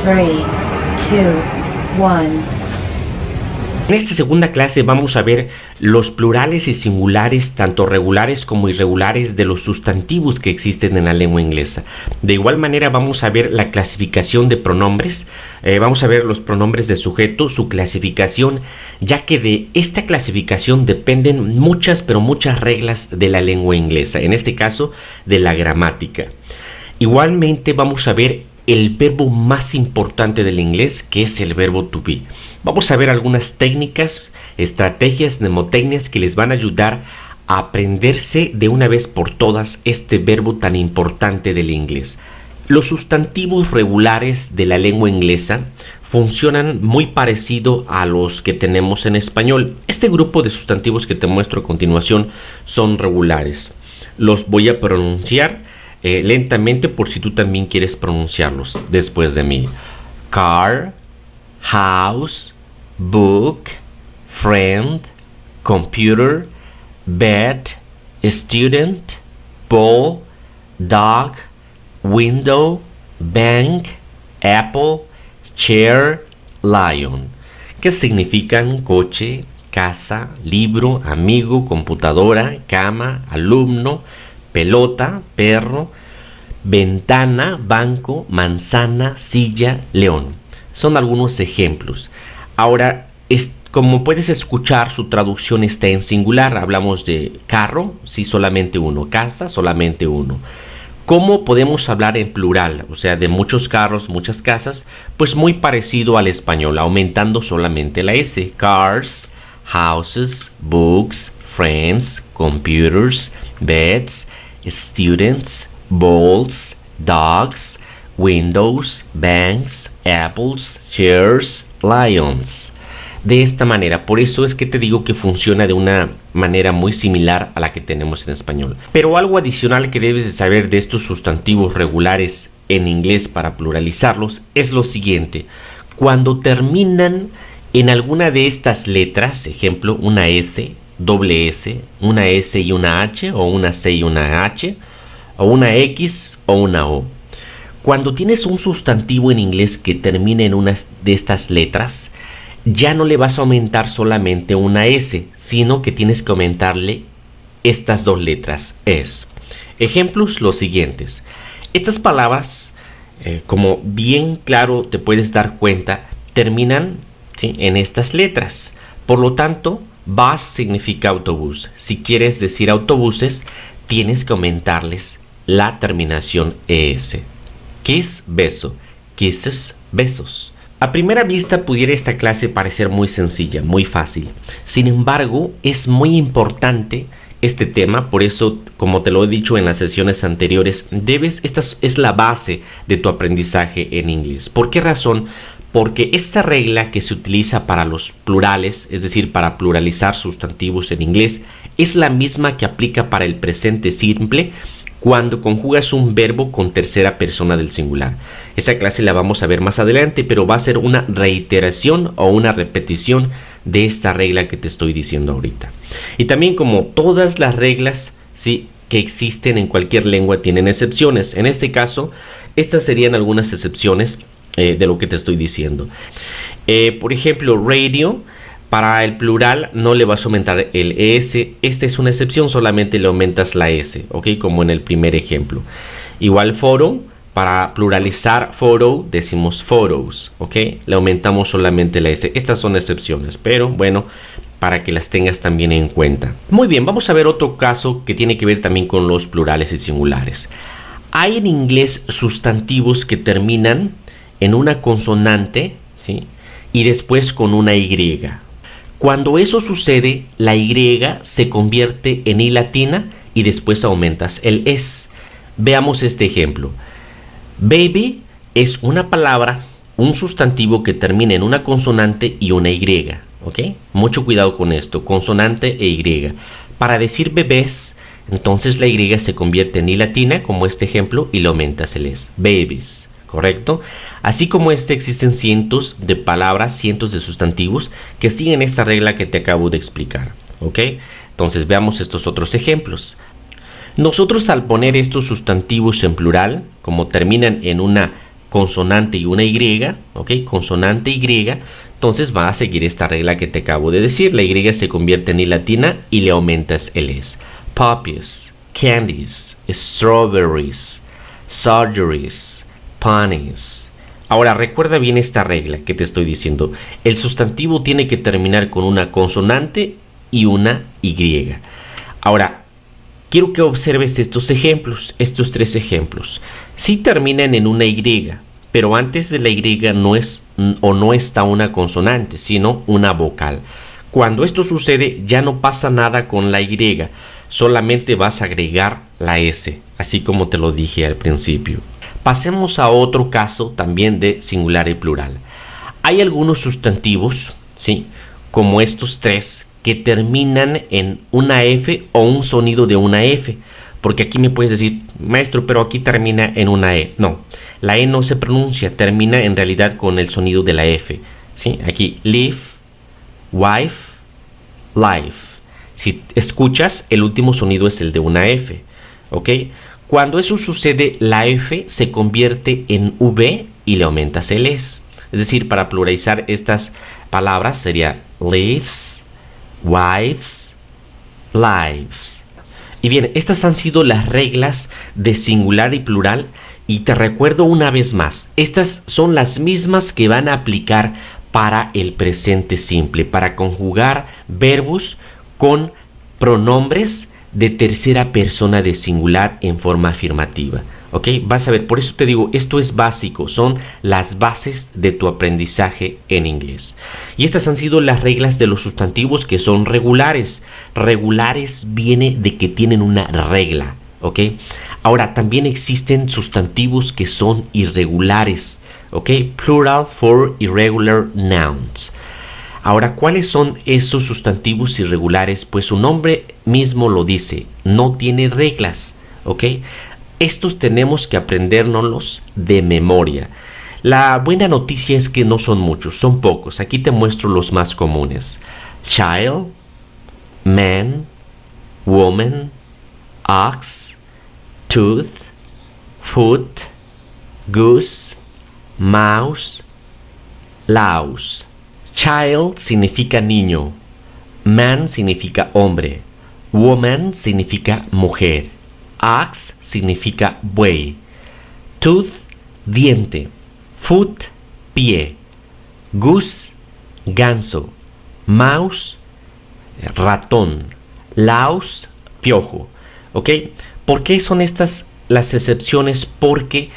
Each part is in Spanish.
3, 2, 1. En esta segunda clase vamos a ver los plurales y singulares, tanto regulares como irregulares, de los sustantivos que existen en la lengua inglesa. De igual manera vamos a ver la clasificación de pronombres, vamos a ver los pronombres de sujeto, su clasificación, ya que de esta clasificación dependen muchas, pero muchas reglas de la lengua inglesa, en este caso de la gramática. Igualmente vamos a ver el verbo más importante del inglés, que es el verbo to be. Vamos a ver algunas técnicas, estrategias, mnemotecnias que les van a ayudar a aprenderse de una vez por todas este verbo tan importante del inglés. Los sustantivos regulares de la lengua inglesa funcionan muy parecido a los que tenemos en español. Este grupo de sustantivos que te muestro a continuación son regulares. Los voy a pronunciar lentamente por si tú también quieres pronunciarlos después de mí. Car, house, book, friend, computer, bed, student, ball, dog, window, bank, apple, chair, lion. ¿Qué significan? Coche, casa, libro, amigo, computadora, cama, alumno, pelota, perro, ventana, banco, manzana, silla, león. Son algunos ejemplos. Ahora, como puedes escuchar, su traducción está en singular. Hablamos de carro, sí, solamente uno. Casa, solamente uno. ¿Cómo podemos hablar en plural? O sea, de muchos carros, muchas casas. Pues muy parecido al español, aumentando solamente la S. Cars, houses, books, friends, computers, beds, students, balls, dogs, windows, banks, apples, chairs, lions. De esta manera, por eso es que te digo que funciona de una manera muy similar a la que tenemos en español. Pero algo adicional que debes de saber de estos sustantivos regulares en inglés para pluralizarlos es lo siguiente. Cuando terminan en alguna de estas letras, ejemplo, una S, doble S, una S y una H, o una C y una H, o una X o una O. Cuando tienes un sustantivo en inglés que termine en una de estas letras, ya no le vas a aumentar solamente una S, sino que tienes que aumentarle estas dos letras, S. Ejemplos los siguientes. Estas palabras, como bien claro te puedes dar cuenta, terminan, ¿sí?, en estas letras. Por lo tanto, bus significa autobús. Si quieres decir autobuses, tienes que aumentarles la terminación ES. Kiss, beso. Kisses, besos. A primera vista pudiera esta clase parecer muy sencilla, muy fácil. Sin embargo, es muy importante este tema, por eso, como te lo he dicho en las sesiones anteriores, esta es la base de tu aprendizaje en inglés. ¿Por qué razón? Porque esta regla que se utiliza para los plurales, es decir, para pluralizar sustantivos en inglés, es la misma que aplica para el presente simple cuando conjugas un verbo con tercera persona del singular. Esa clase la vamos a ver más adelante, pero va a ser una reiteración o una repetición de esta regla que te estoy diciendo ahorita. Y también, como todas las reglas, ¿sí?, que existen en cualquier lengua tienen excepciones. En este caso, estas serían algunas excepciones de lo que te estoy diciendo. Por ejemplo, radio, para el plural no le vas a aumentar el ES. Esta es una excepción, solamente le aumentas la S, ¿ok? Como en el primer ejemplo. Igual foro, para pluralizar photo decimos photos, ¿ok? Le aumentamos solamente la S. Estas son excepciones, pero bueno, para que las tengas también en cuenta. Muy bien, vamos a ver otro caso que tiene que ver también con los plurales y singulares. Hay en inglés sustantivos que terminan en una consonante, ¿sí?, y después con una Y. Cuando eso sucede, la Y se convierte en I latina y después aumentas el S. Veamos este ejemplo. Baby es una palabra, un sustantivo que termina en una consonante y una Y, ¿ok? Mucho cuidado con esto, consonante e Y. Para decir bebés, entonces la Y se convierte en I latina, como este ejemplo, y le aumentas el S. Babies. ¿Correcto? Así como existen cientos de palabras, cientos de sustantivos que siguen esta regla que te acabo de explicar. ¿Ok? Entonces veamos estos otros ejemplos. Nosotros, al poner estos sustantivos en plural, como terminan en una consonante y una Y, ¿ok? Consonante Y, entonces va a seguir esta regla que te acabo de decir. La Y se convierte en I latina y le aumentas el S. Puppies, candies, strawberries, surgeries, ponies. Ahora, recuerda bien esta regla que te estoy diciendo. El sustantivo tiene que terminar con una consonante y una Y. Ahora, quiero que observes estos ejemplos, estos tres ejemplos. Sí terminan en una Y, pero antes de la Y no está una consonante, sino una vocal. Cuando esto sucede, ya no pasa nada con la Y, solamente vas a agregar la S, así como te lo dije al principio. Pasemos a otro caso también de singular y plural. Hay algunos sustantivos, ¿sí?, como estos tres, que terminan en una F o un sonido de una F. Porque aquí me puedes decir, maestro, pero aquí termina en una E. No, la E no se pronuncia, termina en realidad con el sonido de la F. ¿Sí? Aquí, live, wife, life. Si escuchas, el último sonido es el de una F. ¿Ok? Cuando eso sucede, la F se convierte en V y le aumentas el S. Es decir, para pluralizar estas palabras sería lives, wives, lives. Y bien, estas han sido las reglas de singular y plural. Y te recuerdo una vez más, estas son las mismas que van a aplicar para el presente simple, para conjugar verbos con pronombres de tercera persona de singular en forma afirmativa. ¿Ok? Vas a ver, por eso te digo, esto es básico, son las bases de tu aprendizaje en inglés. Y estas han sido las reglas de los sustantivos que son regulares. Regulares viene de que tienen una regla, ¿ok? Ahora, también existen sustantivos que son irregulares, ¿ok? Plural for irregular nouns. Ahora, ¿cuáles son esos sustantivos irregulares? Pues su nombre mismo lo dice, no tiene reglas, ¿ok? Estos tenemos que aprendérnoslos de memoria. La buena noticia es que no son muchos, son pocos. Aquí te muestro los más comunes. Child, man, woman, ox, tooth, foot, goose, mouse, louse. Child significa niño, man significa hombre, woman significa mujer, ox significa buey, tooth, diente, foot, pie, goose, ganso, mouse, ratón, louse, piojo. ¿Ok? ¿Por qué son estas las excepciones? Porque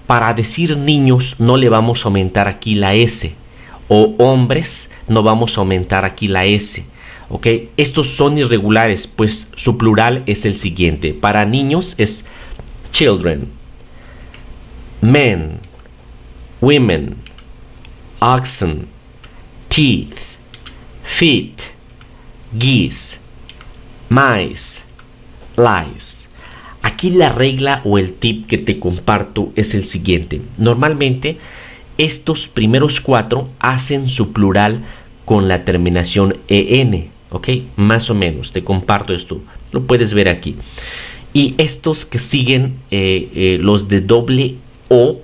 para decir niños no le vamos a aumentar aquí la S, o hombres no vamos a aumentar aquí la S. ¿Ok? Estos son irregulares, pues su plural es el siguiente. Para niños es children, men, women, oxen, teeth, feet, geese, mice, lice. Aquí la regla o el tip que te comparto es el siguiente. Normalmente estos primeros cuatro hacen su plural con la terminación EN, ¿ok? Más o menos, te comparto esto, lo puedes ver aquí. Y estos que siguen, los de doble O,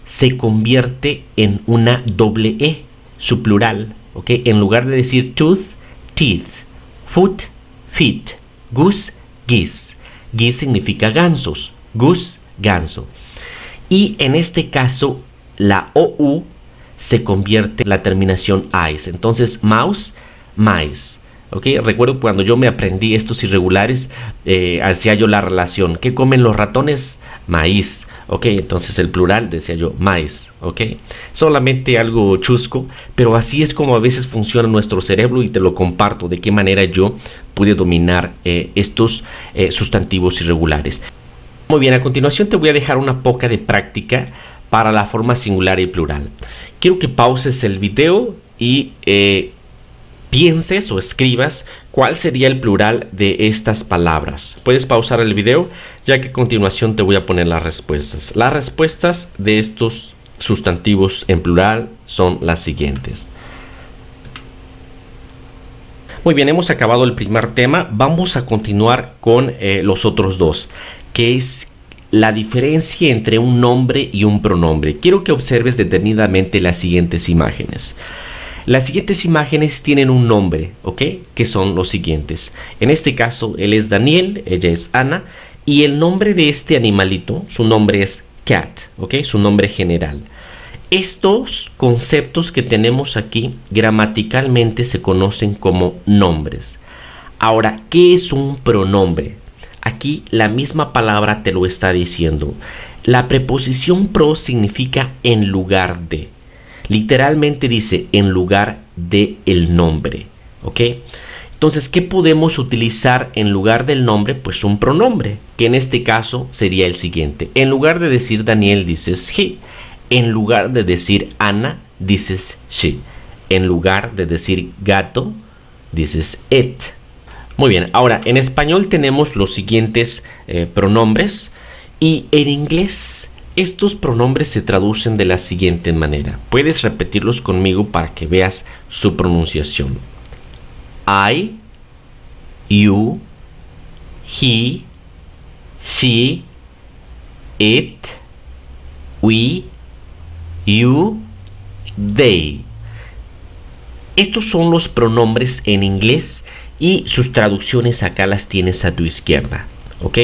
se convierte en una doble E, su plural, ¿ok? En lugar de decir tooth, teeth, foot, feet, goose, geese. Geese significa gansos, goose, ganso. Y en este caso, la OU se convierte en la terminación AIS. Entonces, mouse, mice. ¿Ok? Recuerdo cuando yo me aprendí estos irregulares, hacía yo la relación. ¿Qué comen los ratones? Maíz. ¿Ok? Entonces el plural decía yo maíz. ¿Ok? Solamente algo chusco, pero así es como a veces funciona nuestro cerebro y te lo comparto de qué manera yo pude dominar estos sustantivos irregulares. Muy bien, a continuación te voy a dejar una poca de práctica para la forma singular y plural. Quiero que pauses el video y pienses o escribas cuál sería el plural de estas palabras. Puedes pausar el video, ya que a continuación te voy a poner las respuestas. Las respuestas de estos sustantivos en plural son las siguientes. Muy bien, hemos acabado el primer tema. Vamos a continuar con los otros dos, que es la diferencia entre un nombre y un pronombre. Quiero que observes detenidamente las siguientes imágenes. Las siguientes imágenes tienen un nombre, ¿ok? Que son los siguientes. En este caso, él es Daniel, ella es Ana, y el nombre de este animalito, su nombre es Cat, ¿ok? Su nombre general. Estos conceptos que tenemos aquí gramaticalmente se conocen como nombres. Ahora, ¿qué es un pronombre? Aquí la misma palabra te lo está diciendo. La preposición pro significa en lugar de. Literalmente dice en lugar de el nombre, ¿ok? Entonces, ¿qué podemos utilizar en lugar del nombre? Pues un pronombre, que en este caso sería el siguiente. En lugar de decir Daniel, dices he. En lugar de decir Ana, dices she. En lugar de decir gato, dices it. Muy bien, ahora en español tenemos los siguientes pronombres y en inglés estos pronombres se traducen de la siguiente manera. Puedes repetirlos conmigo para que veas su pronunciación. I, you, he, she, it, we, you, they. Estos son los pronombres en inglés y sus traducciones acá las tienes a tu izquierda, ¿ok?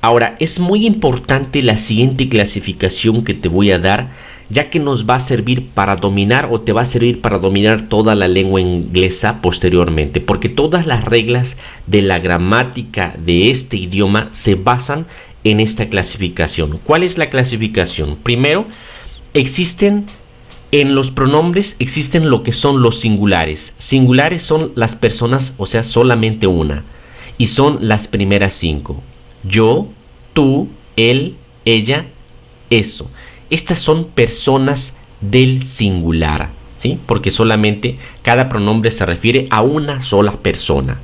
Ahora, es muy importante la siguiente clasificación que te voy a dar, ya que nos va a servir para dominar o te va a servir para dominar toda la lengua inglesa posteriormente, porque todas las reglas de la gramática de este idioma se basan en esta clasificación. ¿Cuál es la clasificación? Primero, en los pronombres existen lo que son los singulares. Singulares son las personas, o sea, solamente una. Y son las primeras 5. Yo, tú, él, ella, eso. Estas son personas del singular, ¿sí? Porque solamente cada pronombre se refiere a una sola persona.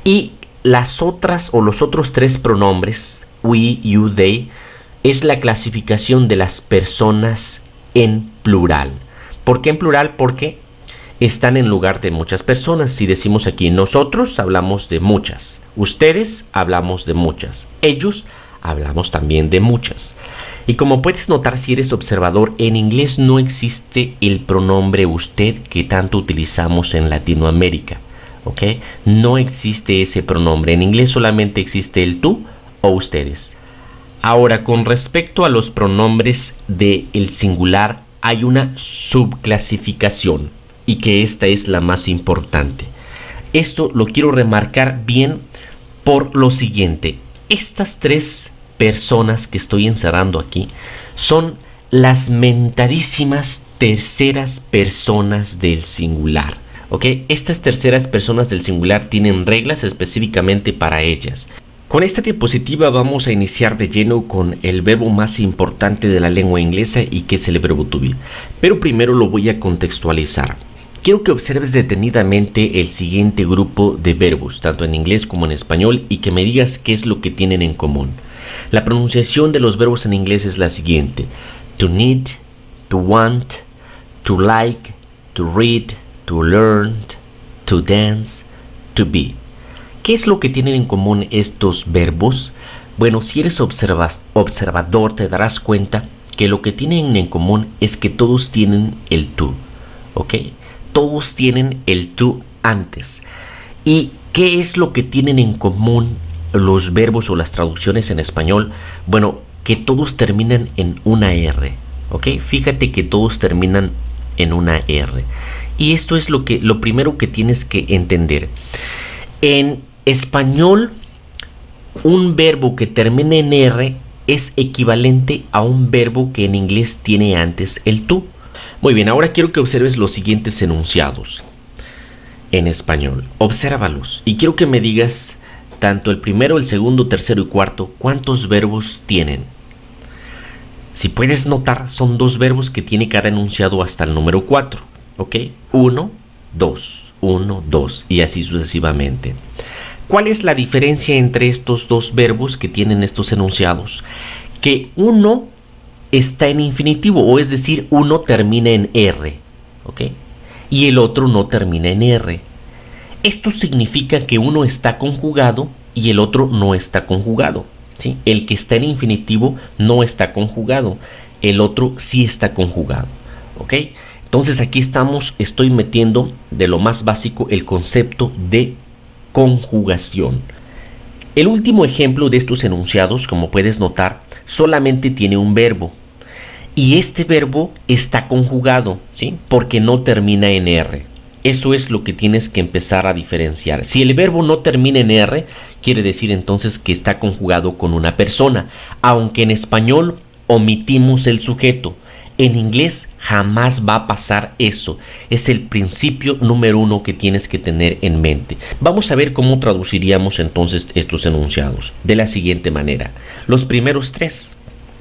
Y las otras o los otros 3 pronombres, we, you, they, es la clasificación de las personas en plural. ¿Por qué en plural? Porque están en lugar de muchas personas. Si decimos aquí nosotros, hablamos de muchas. Ustedes, hablamos de muchas. Ellos, hablamos también de muchas. Y como puedes notar si eres observador, en inglés no existe el pronombre usted que tanto utilizamos en Latinoamérica, ¿ok? No existe ese pronombre. En inglés solamente existe el tú o ustedes. Ahora, con respecto a los pronombres del singular, hay una subclasificación y que esta es la más importante. Esto lo quiero remarcar bien por lo siguiente. Estas 3 personas que estoy encerrando aquí son las mentadísimas terceras personas del singular, ¿ok? Estas terceras personas del singular tienen reglas específicamente para ellas. Con esta diapositiva vamos a iniciar de lleno con el verbo más importante de la lengua inglesa y que es el verbo to be. Pero primero lo voy a contextualizar. Quiero que observes detenidamente el siguiente grupo de verbos, tanto en inglés como en español, y que me digas qué es lo que tienen en común. La pronunciación de los verbos en inglés es la siguiente: to need, to want, to like, to read, to learn, to dance, to be. ¿Qué es lo que tienen en común estos verbos? Bueno, si eres observador te darás cuenta que lo que tienen en común es que todos tienen el to, ¿ok? Todos tienen el to antes. ¿Y qué es lo que tienen en común los verbos o las traducciones en español? Bueno, que todos terminan en una R, ¿ok? Fíjate que todos terminan en una R. Y esto es lo primero que tienes que entender. En español, un verbo que termine en R es equivalente a un verbo que en inglés tiene antes el to. Muy bien, ahora quiero que observes los siguientes enunciados en español. Obsérvalos y quiero que me digas tanto el primero, el segundo, tercero y cuarto, ¿cuántos verbos tienen? Si puedes notar, son 2 verbos que tiene cada enunciado hasta el número 4, ¿ok? 1, 2, 1, 2 y así sucesivamente. ¿Cuál es la diferencia entre estos 2 verbos que tienen estos enunciados? Que uno está en infinitivo, o es decir, uno termina en R, ¿ok? Y el otro no termina en R. Esto significa que uno está conjugado y el otro no está conjugado. ¿sí? El que está en infinitivo no está conjugado, el otro sí está conjugado, ¿ok? Entonces aquí estoy metiendo de lo más básico el concepto de conjugación. El último ejemplo de estos enunciados, como puedes notar, solamente tiene un verbo. Y este verbo está conjugado, ¿sí? Porque no termina en R. Eso es lo que tienes que empezar a diferenciar. Si el verbo no termina en R, quiere decir entonces que está conjugado con una persona. Aunque en español omitimos el sujeto. En inglés jamás va a pasar eso. Es el principio número 1 que tienes que tener en mente. Vamos a ver cómo traduciríamos entonces estos enunciados. De la siguiente manera. Los primeros 3,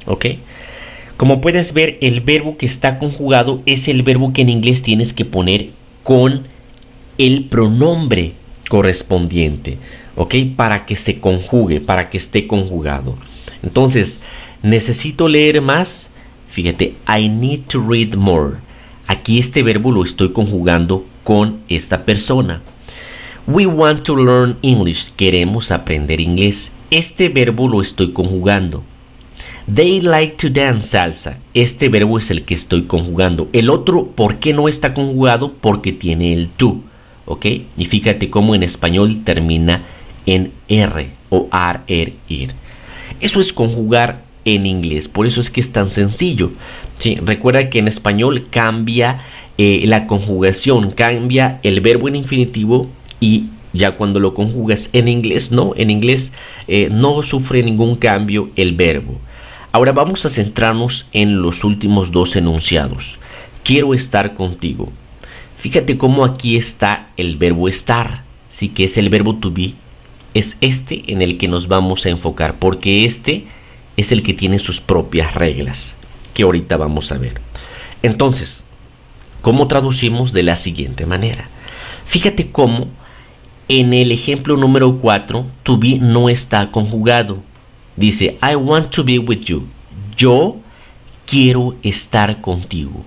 ¿ok? Como puedes ver, el verbo que está conjugado es el verbo que en inglés tienes que poner con el pronombre correspondiente, ¿ok? Para que se conjugue, para que esté conjugado. Entonces, necesito leer más. Fíjate, I need to read more. Aquí este verbo lo estoy conjugando con esta persona. We want to learn English. Queremos aprender inglés. Este verbo lo estoy conjugando. They like to dance salsa. Este verbo es el que estoy conjugando. El otro, ¿por qué no está conjugado? Porque tiene el to, ¿ok? Y fíjate cómo en español termina en R o ar, ir. Eso es conjugar en inglés, por eso es que es tan sencillo, ¿sí? Recuerda que en español cambia la conjugación, cambia el verbo en infinitivo y ya cuando lo conjugas en inglés, no, en inglés no sufre ningún cambio el verbo. Ahora vamos a centrarnos en los últimos 2 enunciados. Quiero estar contigo. Fíjate cómo aquí está el verbo estar, sí, que es el verbo to be. Es este en el que nos vamos a enfocar, porque este es el que tiene sus propias reglas, que ahorita vamos a ver. Entonces, ¿cómo traducimos? De la siguiente manera. Fíjate cómo en el ejemplo número 4, to be no está conjugado. Dice, I want to be with you. Yo quiero estar contigo.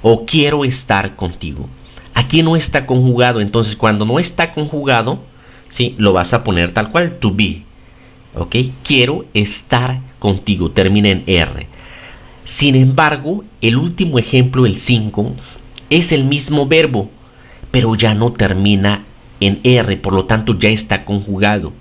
O quiero estar contigo. Aquí no está conjugado. Entonces, cuando no está conjugado, ¿sí? Lo vas a poner tal cual, to be. ¿Ok? Quiero estar contigo. Termina en R. Sin embargo, el último ejemplo, el 5, es el mismo verbo, pero ya no termina en R. Por lo tanto, ya está conjugado.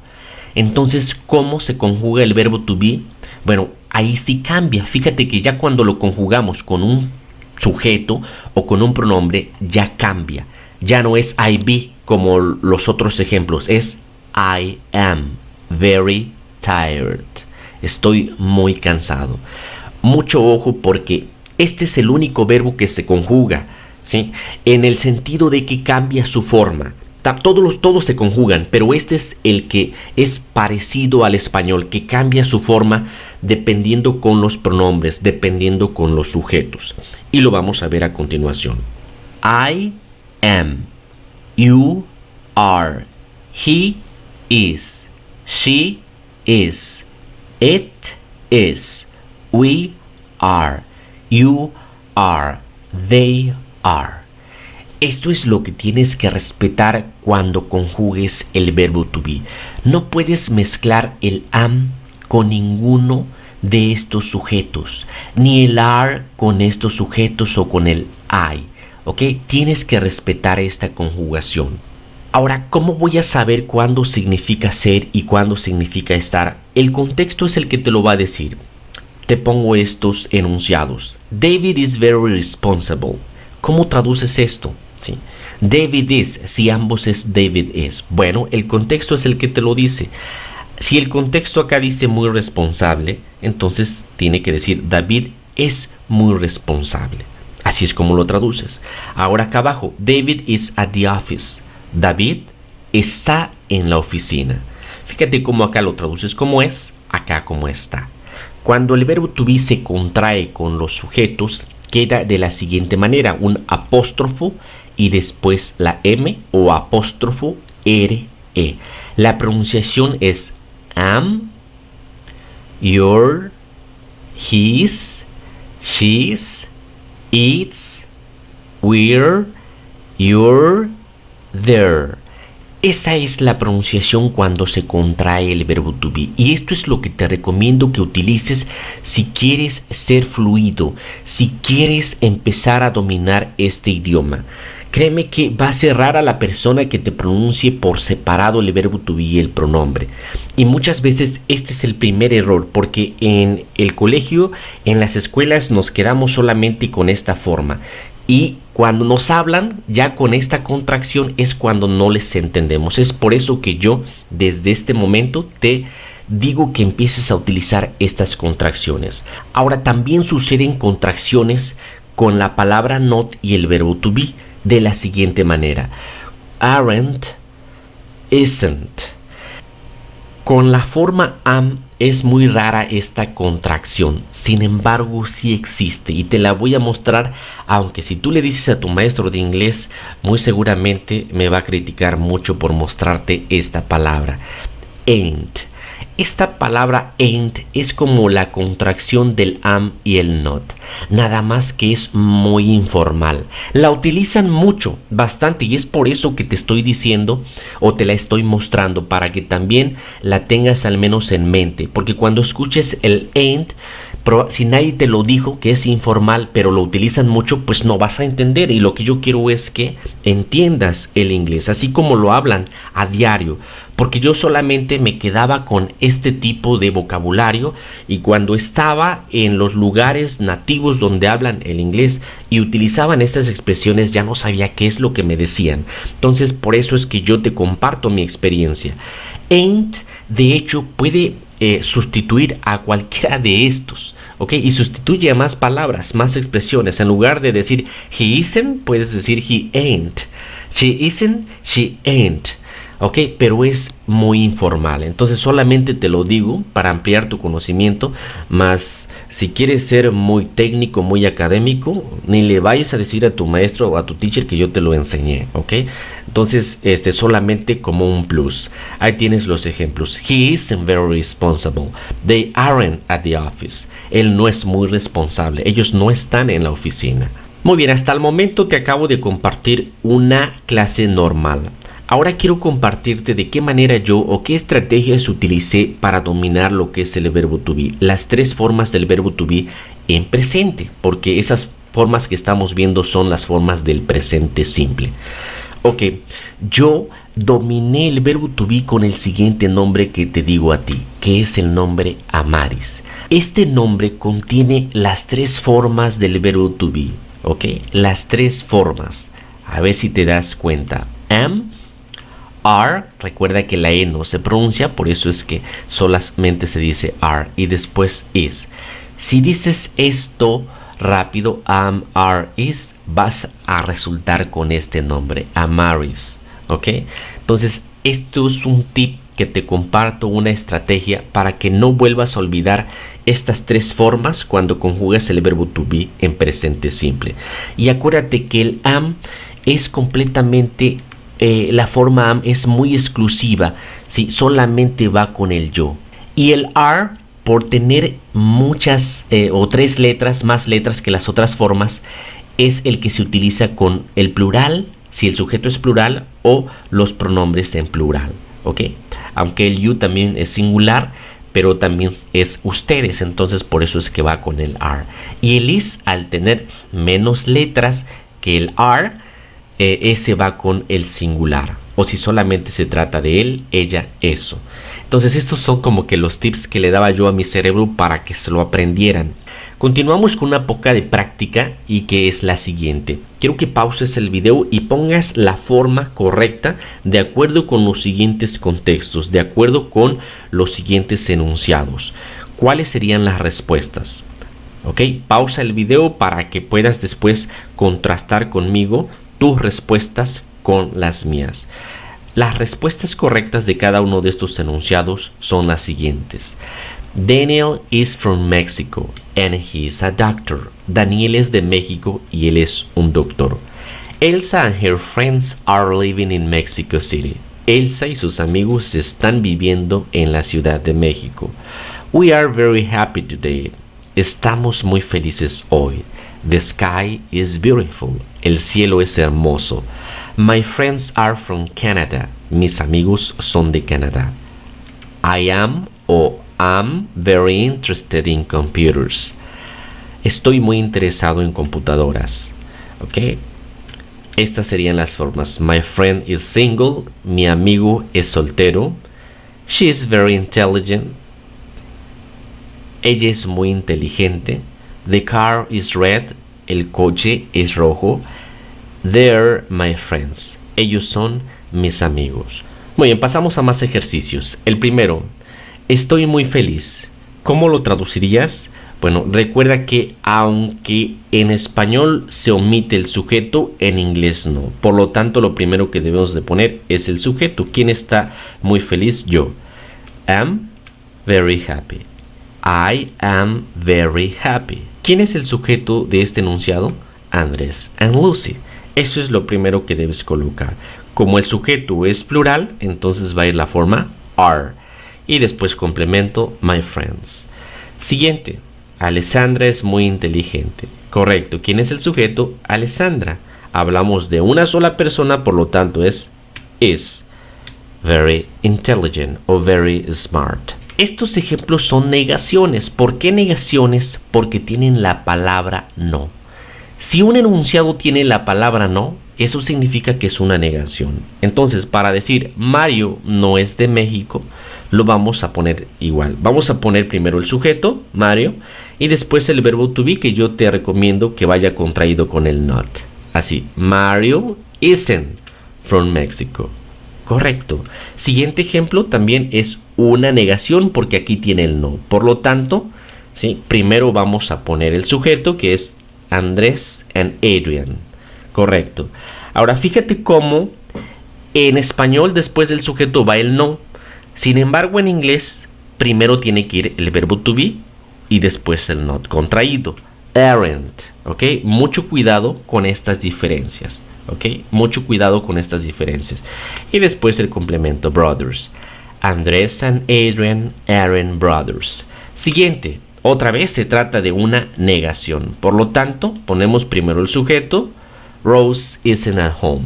Entonces, ¿cómo se conjuga el verbo to be? Bueno, ahí sí cambia. Fíjate que ya cuando lo conjugamos con un sujeto o con un pronombre, ya cambia. Ya no es I be como los otros ejemplos. Es I am very tired. Estoy muy cansado. Mucho ojo porque este es el único verbo que se conjuga, ¿sí? En el sentido de que cambia su forma. Todos se conjugan, pero este es el que es parecido al español, que cambia su forma dependiendo con los pronombres, dependiendo con los sujetos. Y lo vamos a ver a continuación. I am, you are, he is, she is, it is, we are, you are, they are. Esto es lo que tienes que respetar cuando conjugues el verbo to be. No puedes mezclar el am con ninguno de estos sujetos, ni el are con estos sujetos o con el I, ¿ok? Tienes que respetar esta conjugación. Ahora, ¿cómo voy a saber cuándo significa ser y cuándo significa estar? El contexto es el que te lo va a decir. Te pongo estos enunciados. David is very responsible. ¿Cómo traduces esto? Sí. David is, si ambos es David is. Bueno, el contexto es el que te lo dice. Si el contexto acá dice muy responsable, entonces tiene que decir David es muy responsable. Así es como lo traduces. Ahora acá abajo, David is at the office. David está en la oficina. Fíjate cómo acá lo traduces como es, acá como está. Cuando el verbo to be se contrae con los sujetos, queda de la siguiente manera, un apóstrofo y después la M o apóstrofo RE. La pronunciación es am, your, his, she's, its, we're, your, their. Esa es la pronunciación cuando se contrae el verbo to be. Y esto es lo que te recomiendo que utilices si quieres ser fluido, si quieres empezar a dominar este idioma. Créeme que va a ser rara la persona que te pronuncie por separado el verbo to be y el pronombre. Y muchas veces este es el primer error, porque en el colegio, en las escuelas, nos quedamos solamente con esta forma. Y cuando nos hablan ya con esta contracción es cuando no les entendemos. Es por eso que yo desde este momento te digo que empieces a utilizar estas contracciones. Ahora también suceden contracciones con la palabra not y el verbo to be de la siguiente manera: aren't, isn't. Con la forma am es muy rara esta contracción, sin embargo sí existe y te la voy a mostrar, aunque si tú le dices a tu maestro de inglés, muy seguramente me va a criticar mucho por mostrarte esta palabra. Ain't. Esta palabra ain't es como la contracción del am y el not, nada más que es muy informal. La utilizan mucho, bastante, y es por eso que te estoy diciendo o te la estoy mostrando, para que también la tengas al menos en mente, porque cuando escuches el ain't, si nadie te lo dijo que es informal, pero lo utilizan mucho, pues no vas a entender. Y lo que yo quiero es que entiendas el inglés, así como lo hablan a diario, porque yo solamente me quedaba con este tipo de vocabulario, y cuando estaba en los lugares nativos donde hablan el inglés y utilizaban estas expresiones, ya no sabía qué es lo que me decían. Entonces por eso es que yo te comparto mi experiencia. Ain't, de hecho, puede sustituir a cualquiera de estos. ¿Ok? Y sustituye a más palabras, más expresiones. En lugar de decir he isn't, puedes decir he ain't. She isn't, she ain't. ¿Ok? Pero es muy informal. Entonces solamente te lo digo para ampliar tu conocimiento. Más si quieres ser muy técnico, muy académico, ni le vayas a decir a tu maestro o a tu teacher que yo te lo enseñé. ¿Ok? Entonces solamente como un plus. Ahí tienes los ejemplos. He isn't very responsible. They aren't at the office. Él no es muy responsable. Ellos no están en la oficina. Muy bien, hasta el momento te acabo de compartir una clase normal. Ahora quiero compartirte de qué manera yo o qué estrategias utilicé para dominar lo que es el verbo to be. Las tres formas del verbo to be en presente, porque esas formas que estamos viendo son las formas del presente simple. Ok, yo dominé el verbo to be con el siguiente nombre que te digo a ti, que es el nombre Amaris. Este nombre contiene las tres formas del verbo to be, ok, las tres formas. A ver si te das cuenta. Am, are, recuerda que la E no se pronuncia, por eso es que solamente se dice are, y después is. Si dices esto rápido, am, are, is, vas a resultar con este nombre, Amaris, ¿ok? Entonces, esto es un tip que te comparto, una estrategia para que no vuelvas a olvidar estas tres formas cuando conjugas el verbo to be en presente simple. Y acuérdate que el am es completamente, la forma am es muy exclusiva, ¿sí? Solamente va con el yo. Y el are, por tener muchas o tres letras, más letras que las otras formas, es el que se utiliza con el plural, si el sujeto es plural, o los pronombres en plural, ¿ok? Aunque el you también es singular, pero también es ustedes, entonces por eso es que va con el are. Y el is, al tener menos letras que el are, ese va con el singular. O si solamente se trata de él, ella, eso. Entonces estos son como que los tips que le daba yo a mi cerebro para que se lo aprendieran. Continuamos con una poca de práctica, y que es la siguiente. Quiero que pauses el video y pongas la forma correcta de acuerdo con los siguientes contextos, de acuerdo con los siguientes enunciados. ¿Cuáles serían las respuestas? Ok, pausa el video para que puedas después contrastar conmigo tus respuestas con las mías. Las respuestas correctas de cada uno de estos enunciados son las siguientes. Daniel is from Mexico and he is a doctor. Daniel es de México y él es un doctor. Elsa and her friends are living in Mexico City. Elsa y sus amigos están viviendo en la Ciudad de México. We are very happy today. Estamos muy felices hoy. The sky is beautiful. El cielo es hermoso. My friends are from Canada. mis amigos son de Canadá. I am o am very interested in computers. Estoy muy interesado en computadoras. ¿Ok? Estas serían las formas. My friend is single. Mi amigo es soltero. She is very intelligent. Ella es muy inteligente. The car is red. El coche es rojo. They're my friends. Ellos son mis amigos. Muy bien, pasamos a más ejercicios. El primero, estoy muy feliz. ¿Cómo lo traducirías? Bueno, recuerda que aunque en español se omite el sujeto, en inglés no. Por lo tanto, lo primero que debemos de poner es el sujeto. ¿Quién está muy feliz? Yo. Am very happy. I am very happy. ¿Quién es el sujeto de este enunciado? Andrés and Lucy. Eso es lo primero que debes colocar. Como el sujeto es plural, entonces va a ir la forma are. Y después complemento my friends. Siguiente. Alessandra es muy inteligente. Correcto. ¿Quién es el sujeto? Alessandra. Hablamos de una sola persona, por lo tanto es very intelligent o very smart. Estos ejemplos son negaciones. ¿Por qué negaciones? Porque tienen la palabra no. Si un enunciado tiene la palabra no, eso significa que es una negación. Entonces, para decir Mario no es de México, lo vamos a poner igual. Vamos a poner primero el sujeto, Mario, y después el verbo to be, que yo te recomiendo que vaya contraído con el not. Así, Mario isn't from Mexico. Correcto. Siguiente ejemplo también es una negación porque aquí tiene el no. Por lo tanto, ¿sí? Primero vamos a poner el sujeto, que es Andrés and Adrian. Correcto. Ahora fíjate cómo en español después del sujeto va el no. Sin embargo, en inglés primero tiene que ir el verbo to be y después el not contraído. Aren't. ¿Ok? Mucho cuidado con estas diferencias. ¿Ok? Mucho cuidado con estas diferencias. Y después el complemento brothers. Andrés and Adrian aren't brothers. Siguiente. Otra vez se trata de una negación. Por lo tanto, ponemos primero el sujeto. Rose isn't at home.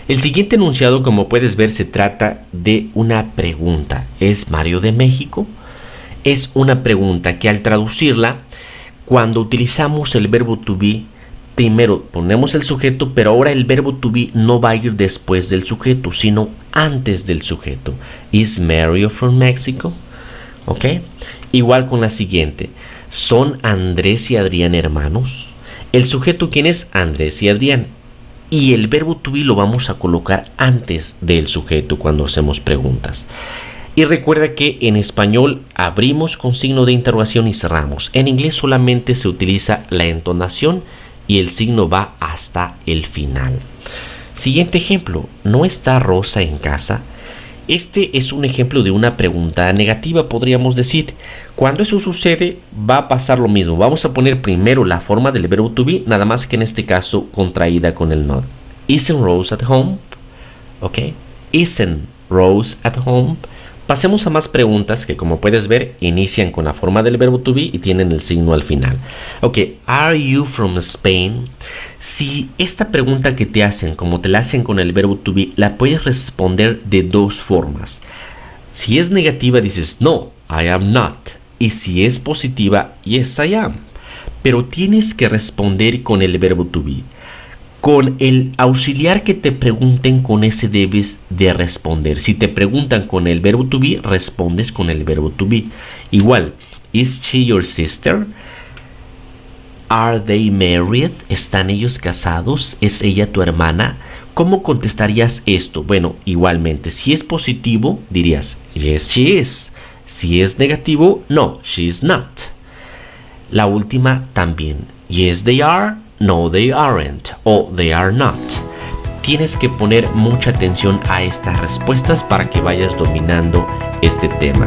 El siguiente enunciado, como puedes ver, se trata de una pregunta. ¿Es Mario de México? Es una pregunta que al traducirla, cuando utilizamos el verbo to be, primero ponemos el sujeto, pero ahora el verbo to be no va a ir después del sujeto, sino antes del sujeto. ¿Is Mario from Mexico? ¿Ok? Igual con la siguiente. ¿Son Andrés y Adrián hermanos? El sujeto, ¿quién es? Andrés y Adrián. Y el verbo to be lo vamos a colocar antes del sujeto cuando hacemos preguntas. Y recuerda que en español abrimos con signo de interrogación y cerramos. En inglés solamente se utiliza la entonación y el signo va hasta el final. Siguiente ejemplo. ¿No está Rosa en casa? Este es un ejemplo de una pregunta negativa, podríamos decir. Cuando eso sucede, va a pasar lo mismo. Vamos a poner primero la forma del verbo to be, nada más que en este caso contraída con el not. Isn't Rose at home? ¿Ok? Isn't Rose at home? Pasemos a más preguntas que, como puedes ver, inician con la forma del verbo to be y tienen el signo al final. Ok, ¿Are you from Spain? Si esta pregunta que te hacen, como te la hacen con el verbo to be, la puedes responder de dos formas. Si es negativa, dices, no, I am not. Y si es positiva, yes, I am. Pero tienes que responder con el verbo to be. Con el auxiliar que te pregunten, con ese debes de responder. Si te preguntan con el verbo to be, respondes con el verbo to be. Igual, ¿is she your sister? ¿Are they married? ¿Están ellos casados? ¿Es ella tu hermana? ¿Cómo contestarías esto? Bueno, igualmente, si es positivo, dirías, yes, she is. Si es negativo, no, she is not. La última también, yes, they are. No, they aren't, o they are not. Tienes que poner mucha atención a estas respuestas para que vayas dominando este tema.